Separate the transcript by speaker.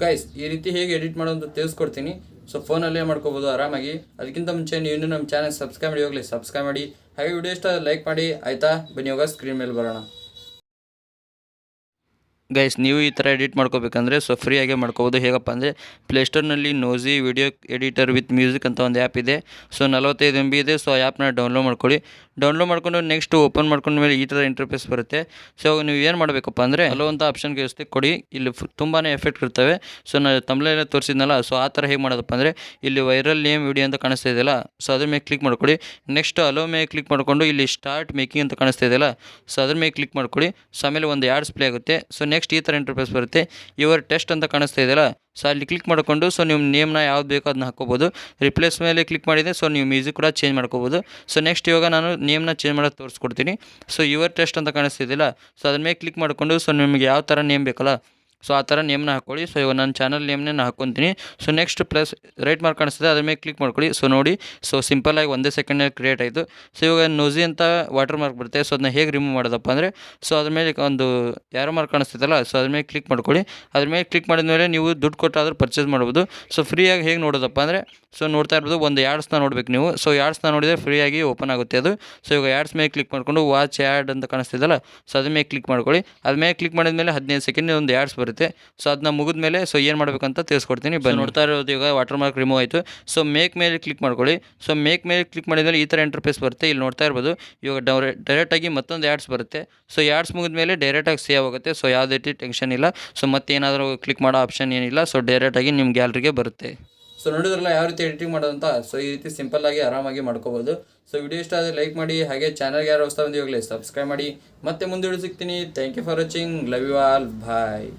Speaker 1: Guys ಈ ರೀತಿ ಹೇಗೆ ಎಡಿಟ್ ಮಾಡೋದು ಅಂತ ತಿಳಿಸ್ಕೊಡ್ತೀನಿ. ಸೊ ಫೋನಲ್ಲೇ ಮಾಡ್ಕೋಬೋದು ಆರಾಮಾಗಿ. ಅದಕ್ಕಿಂತ ಮುಂಚೆ ನೀವು ಇನ್ನೂ ನಮ್ಮ ಚಾನಲ್ ಸಬ್ಸ್ಕ್ರೈಬ್ ಮಾಡಿ ಹೋಗಲಿ, ಸಬ್ಸ್ಕ್ರೈಬ್ ಮಾಡಿ. ಹಾಗೆ ವಿಡಿಯೋ ಇಷ್ಟ ಲೈಕ್ ಮಾಡಿ ಆಯಿತಾ. ಬನ್ನಿ ಹೋಗ ಸ್ಕ್ರೀನ್ ಮೇಲೆ ಬರೋಣ. ಗೈಸ್ ನೀವು ಈ ಥರ ಎಡಿಟ್ ಮಾಡ್ಕೋಬೇಕಂದ್ರೆ ಸೊ ಫ್ರೀಯಾಗೆ ಮಾಡ್ಕೋಬೋದು. ಹೇಗಪ್ಪ ಅಂದರೆ ಪ್ಲೇಸ್ಟೋರ್ನಲ್ಲಿ ನೋಝಿ ವಿಡಿಯೋ ಎಡಿಟರ್ ವಿತ್ ಮ್ಯೂಸಿಕ್ ಅಂತ ಒಂದು ಆ್ಯಪ್ ಇದೆ. ಸೊ 45 MB ಇದೆ. ಸೊ ಆ ಆ್ಯಪ್ನ ಡೌನ್ಲೋಡ್ ಮಾಡ್ಕೊಳ್ಳಿ. ಡೌನ್ಲೋಡ್ ಮಾಡ್ಕೊಂಡು ನೆಕ್ಸ್ಟ್ ಓಪನ್ ಮಾಡ್ಕೊಂಡ ಮೇಲೆ ಈ ಥರ ಇಂಟರ್ಫೇಸ್ ಬರುತ್ತೆ. ಸೊ ನೀವು ಏನು ಮಾಡಬೇಕಪ್ಪ ಅಂದರೆ ಹಲೋ ಅಂತ ಆಪ್ಷನ್ಗೆ ವ್ಯವಸ್ಥೆ ಕೊಡಿ. ಇಲ್ಲಿ ತುಂಬಾ ಎಫೆಕ್ಟ್ ಇರ್ತವೆ. ಸೊ ನಾನು ತಮ್ಮಲೆಲ್ಲ ತೋರಿಸಿದ್ನಲ್ಲ, ಸೊ ಆ ಥರ ಹೇಗೆ ಮಾಡೋದಪ್ಪ ಅಂದರೆ ಇಲ್ಲಿ ವೈರಲ್ ನೇಮ್ ವಿಡಿಯೋ ಅಂತ ಕಾಣಿಸ್ತಾ ಇದೆಯಲ್ಲ, ಸೊ ಅದ್ರ ಮೇಲೆ ಕ್ಲಿಕ್ ಮಾಡ್ಕೊಳ್ಳಿ. ನೆಕ್ಸ್ಟ್ ಹಲೋ ಮೇಲೆ ಕ್ಲಿಕ್ ಮಾಡಿಕೊಂಡು ಇಲ್ಲಿ ಸ್ಟಾರ್ಟ್ ಮೇಕಿಂಗ್ ಅಂತ ಕಾಣಿಸ್ತಾ ಇದೆಯಲ್ಲ, ಸೊ ಅದ್ರ ಮೇಲೆ ಕ್ಲಿಕ್ ಮಾಡ್ಕೊಳ್ಳಿ. ಸೊ ಆಮೇಲೆ ಒಂದು ಆ್ಯಡ್ಸ್ ಪ್ಲೇ ಆಗುತ್ತೆ. ಸೊ ನೆಕ್ಸ್ಟ್ ಈ ಥರ ಇಂಟರ್ಫೇಸ್ ಬರುತ್ತೆ. ಯುವರ್ ಟೆಸ್ಟ್ ಅಂತ ಕಾಣಿಸ್ತಾ ಇದೆಯಲ್ಲ, ಸೊ ಅಲ್ಲಿ ಕ್ಲಿಕ್ ಮಾಡಿಕೊಂಡು ಸೊ ನಿಮ್ಮ ನೇಮ್ನ ಯಾವ್ದು ಬೇಕೋ ಅದನ್ನ ಹಾಕೋಬೋದು. ರಿಪ್ಲೇಸ್ ಮೇಲೆ ಕ್ಲಿಕ್ ಮಾಡಿದೆ. ಸೊ ನೀವು ಮ್ಯೂಸಿಕ್ ಕೂಡ ಚೇಂಜ್ ಮಾಡ್ಕೋಬೋದು. ಸೊ ನೆಕ್ಸ್ಟ್ ಇವಾಗ ನಾನು ನೇಮ್ನ ಚೇಂಜ್ ಮಾಡೋದು ತೋರಿಸ್ಕೊಡ್ತೀನಿ. ಸೊ ಯುವರ್ ಟೆಸ್ಟ್ ಅಂತ ಕಾಣಿಸ್ತಿದ್ದಿಲ್ಲ, ಸೊ ಅದ್ರ ಮೇಲೆ ಕ್ಲಿಕ್ ಮಾಡಿಕೊಂಡು ಸೊ ನಿಮಗೆ ಯಾವ ಥರ ನೇಮ್ ಬೇಕಲ್ಲ ಸೊ ಆ ಥರ ನೇಮ್ನ ಹಾಕ್ಕೊಳ್ಳಿ. ಸೊ ಇವಾಗ ನನ್ನ ಚಾನಲ್ ನೇಮ್ನೇ ನಾನು ಹಾಕ್ಕೊತೀನಿ. So next plus right mark ಕಾಣಿಸ್ತದೆ, ಅದ್ರ ಮೇಲೆ ಕ್ಲಿಕ್ ಮಾಡ್ಕೊಳ್ಳಿ. ಸೊ ನೋಡಿ, ಸೊ ಸಿಂಪಲ್ಲಾಗಿ ಒಂದೇ ಸೆಕೆಂಡಲ್ಲಿ ಕ್ರಿಯೇಟ್ ಆಯಿತು. ಸೊ ಇವಾಗ ನೋಝಿ ಅಂತ ವಾಟರ್ ಮಾರ್ಕ್ ಬರುತ್ತೆ. ಸೊ ಅದನ್ನ ಹೇಗೆ ರಿಮೂವ್ ಮಾಡೋದಪ್ಪ ಅಂದರೆ ಸೊ ಅದ್ರ ಮೇಲೆ ಒಂದು ಯಾರೋ ಮಾರ್ಕ್ ಕಾಣಿಸ್ತೈತಲ್ಲ, ಸೊ ಅದ್ರ ಮೇಲೆ ಕ್ಲಿಕ್ ಮಾಡ್ಕೊಳ್ಳಿ. ಅದ್ರ ಮೇಲೆ ಕ್ಲಿಕ್ ಮಾಡಿದ ಮೇಲೆ ನೀವು ದುಡ್ಡು ಕೊಟ್ಟಾದರೂ ಪರ್ಚೇಸ್ ಮಾಡ್ಬೋದು. ಸೊ ಫ್ರೀಯಾಗಿ ಹೇಗೆ ನೋಡೋದಪ್ಪ ಅಂದರೆ ಸೊ ನೋಡ್ತಾ ಇರ್ಬೋದು, ಒಂದು ಆ್ಯಡ್ಸ್ನ ನೋಡ್ಬೇಕು ನೀವು. ಸೊ ಆ್ಯಡ್ಸ್ನ ನೋಡಿದರೆ ಫ್ರೀಯಾಗಿ ಓಪನ್ ಆಗುತ್ತೆ ಅದು. ಸೊ ಇವಾಗ ಆ್ಯಡ್ಸ್ ಮೇಲೆ ಕ್ಲಿಕ್ ಮಾಡಿಕೊಂಡು ವಾಚ್ ಆ್ಯಡ್ ಅಂತ ಕಾಣಿಸ್ತಿದ್ದಲ್ಲ, ಸೊ ಅದ್ರ ಮೇಲೆ ಕ್ಲಿಕ್ ಮಾಡ್ಕೊಳ್ಳಿ. ಅದ್ರ ಮೇಲೆ ಕ್ಲಿಕ್ ಮಾಡಿದ ಮೇಲೆ 15 ಸೆಕೆಂಡ್ ಒಂದು ಆ್ಯಡ್ಸ್ ಬರುತ್ತೆ. ಸೊ ಅದನ್ನ ಮುಗಿದ ಮೇಲೆ ಸೊ ಏನು ಮಾಡಬೇಕಂತ ತಿಳಿಸ್ಕೊಡ್ತೀನಿ. ಬನ್ನಿ. ನೋಡ್ತಾ ಇರೋದು ಈಗ ವಾಟರ್ ಮಾರ್ಕ್ ರಿಮೂವ್ ಆಯಿತು. ಸೊ ಮೇಕ್ ಮೇಲೆ ಕ್ಲಿಕ್ ಮಾಡ್ಕೊಳ್ಳಿ. ಸೊ ಮೇಕ್ ಮೇಲೆ ಕ್ಲಿಕ್ ಮಾಡಿದ್ಮೇಲೆ ಈ ಥರ ಇಂಟರ್ಫೇಸ್ ಬರುತ್ತೆ. ಇಲ್ಲಿ ನೋಡ್ತಾ ಇರ್ಬೋದು, ಇವಾಗ ಡೈರೆಕ್ಟಾಗಿ ಮತ್ತೊಂದು ಆ್ಯಡ್ಸ್ ಬರುತ್ತೆ. ಸೊ ಆ್ಯಡ್ಸ್ ಮುಗಿದ ಮೇಲೆ ಡೈರೆಕ್ಟಾಗಿ ಸೇವ್ ಆಗುತ್ತೆ. ಸೊ ಯಾವುದೇ ರೀತಿ ಟೆನ್ಷನ್ ಇಲ್ಲ. ಸೊ ಮತ್ತೇನಾದರೂ ಕ್ಲಿಕ್ ಮಾಡೋ ಆಪ್ಷನ್ ಏನಿಲ್ಲ. ಸೊ ಡೈರೆಕ್ಟಾಗಿ ನಿಮ್ಮ ಗ್ಯಾಲರಿಗೆ ಬರುತ್ತೆ. ಸೊ ನೋಡಿದ್ರಲ್ಲ ಯಾವ ರೀತಿ ಎಡಿಟಿಂಗ್ ಮಾಡೋದಂತ. ಸೊ ಈ ರೀತಿ ಸಿಂಪಲ್ಲಾಗಿ ಆರಾಮಾಗಿ ಮಾಡ್ಕೋಬೋದು. ಸೊ ವಿಡಿಯೋ ಇಷ್ಟ ಆದರೆ ಲೈಕ್ ಮಾಡಿ. ಹಾಗೆ ಚಾನಲ್ಗೆ ಯಾರು ಹೊಸ ಬಂದು ಹೋಗಲಿ ಸಬ್ಸ್ಕ್ರೈಬ್ ಮಾಡಿ. ಮತ್ತೆ ಮುಂದೆ ಸಿಗ್ತೀನಿ. Thank you for watching. Love you all. Bye.